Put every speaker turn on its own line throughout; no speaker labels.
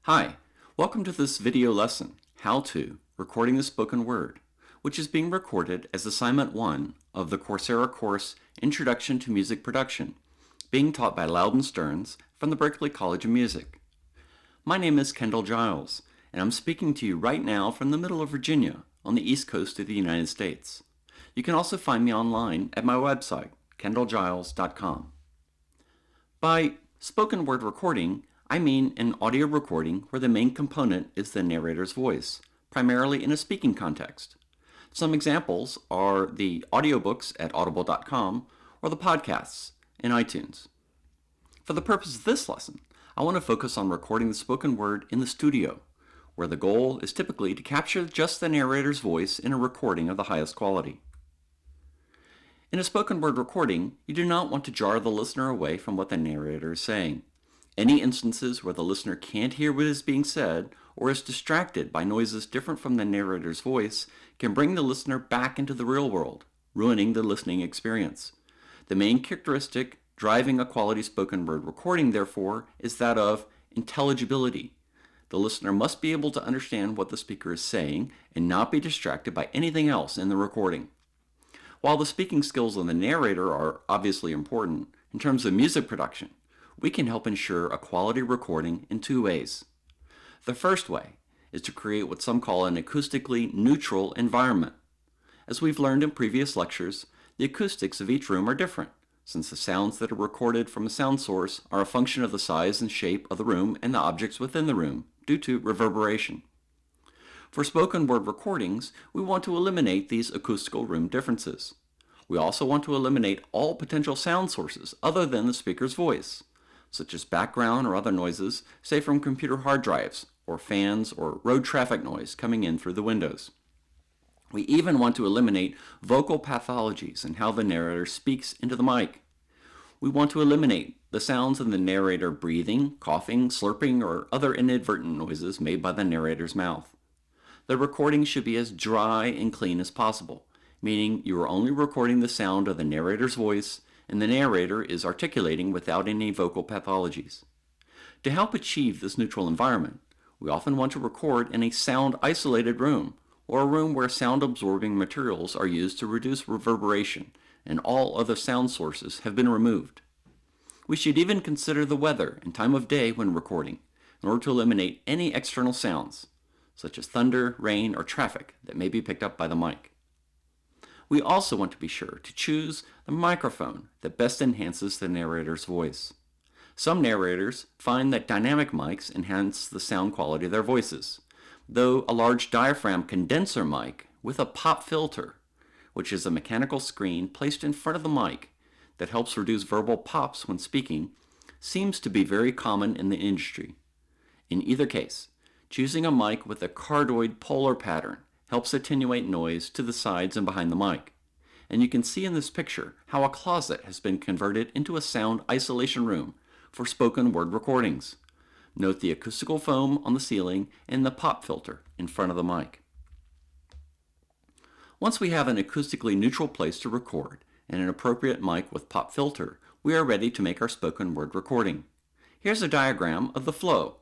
Hi, welcome to this video lesson, How to Recording the Spoken Word, which is being recorded as Assignment 1 of the Coursera course Introduction to Music Production, being taught by Loudon Stearns from the Berklee College of Music. My name is Kendall Giles, and I'm speaking to you right now from the middle of Virginia on the East Coast of the United States. You can also find me online at my website, kendallgiles.com. By spoken word recording, I mean an audio recording where the main component is the narrator's voice, primarily in a speaking context. Some examples are the audiobooks at audible.com or the podcasts in iTunes. For the purpose of this lesson, I want to focus on recording the spoken word in the studio, where the goal is typically to capture just the narrator's voice in a recording of the highest quality. In a spoken word recording, you do not want to jar the listener away from what the narrator is saying. Any instances where the listener can't hear what is being said or is distracted by noises different from the narrator's voice can bring the listener back into the real world, ruining the listening experience. The main characteristic driving a quality spoken word recording, therefore, is that of intelligibility. The listener must be able to understand what the speaker is saying and not be distracted by anything else in the recording. While the speaking skills of the narrator are obviously important, in terms of music production, we can help ensure a quality recording in two ways. The first way is to create what some call an acoustically neutral environment. As we've learned in previous lectures, the acoustics of each room are different, since the sounds that are recorded from a sound source are a function of the size and shape of the room and the objects within the room, due to reverberation. For spoken word recordings, we want to eliminate these acoustical room differences. We also want to eliminate all potential sound sources other than the speaker's voice, such as background or other noises, say from computer hard drives, or fans or road traffic noise coming in through the windows. We even want to eliminate vocal pathologies in how the narrator speaks into the mic. We want to eliminate the sounds of the narrator breathing, coughing, slurping, or other inadvertent noises made by the narrator's mouth. The recording should be as dry and clean as possible, meaning you are only recording the sound of the narrator's voice and the narrator is articulating without any vocal pathologies. To help achieve this neutral environment, we often want to record in a sound-isolated room, or a room where sound-absorbing materials are used to reduce reverberation and all other sound sources have been removed. We should even consider the weather and time of day when recording in order to eliminate any external sounds, such as thunder, rain, or traffic that may be picked up by the mic. We also want to be sure to choose the microphone that best enhances the narrator's voice. Some narrators find that dynamic mics enhance the sound quality of their voices, though a large diaphragm condenser mic with a pop filter, which is a mechanical screen placed in front of the mic that helps reduce verbal pops when speaking, seems to be very common in the industry. In either case, choosing a mic with a cardioid polar pattern helps attenuate noise to the sides and behind the mic. And you can see in this picture how a closet has been converted into a sound isolation room for spoken word recordings. Note the acoustical foam on the ceiling and the pop filter in front of the mic. Once we have an acoustically neutral place to record and an appropriate mic with pop filter, we are ready to make our spoken word recording. Here's a diagram of the flow.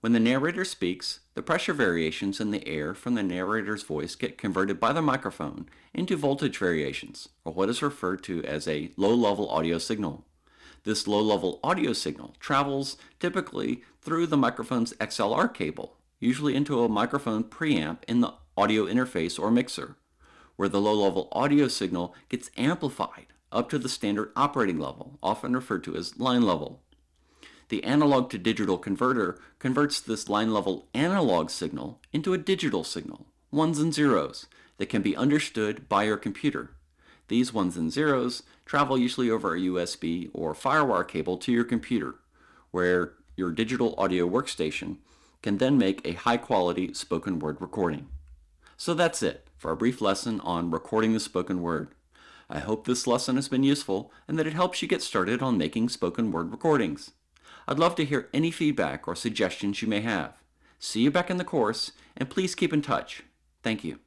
When the narrator speaks, the pressure variations in the air from the narrator's voice get converted by the microphone into voltage variations, or what is referred to as a low-level audio signal. This low-level audio signal travels typically through the microphone's XLR cable, usually into a microphone preamp in the audio interface or mixer, where the low-level audio signal gets amplified up to the standard operating level, often referred to as line level. The analog to digital converter converts this line-level analog signal into a digital signal, ones and zeros, that can be understood by your computer. These ones and zeros travel usually over a USB or FireWire cable to your computer, where your digital audio workstation can then make a high-quality spoken word recording. So that's it for a brief lesson on recording the spoken word. I hope this lesson has been useful and that it helps you get started on making spoken word recordings. I'd love to hear any feedback or suggestions you may have. See you back in the course, and please keep in touch. Thank you.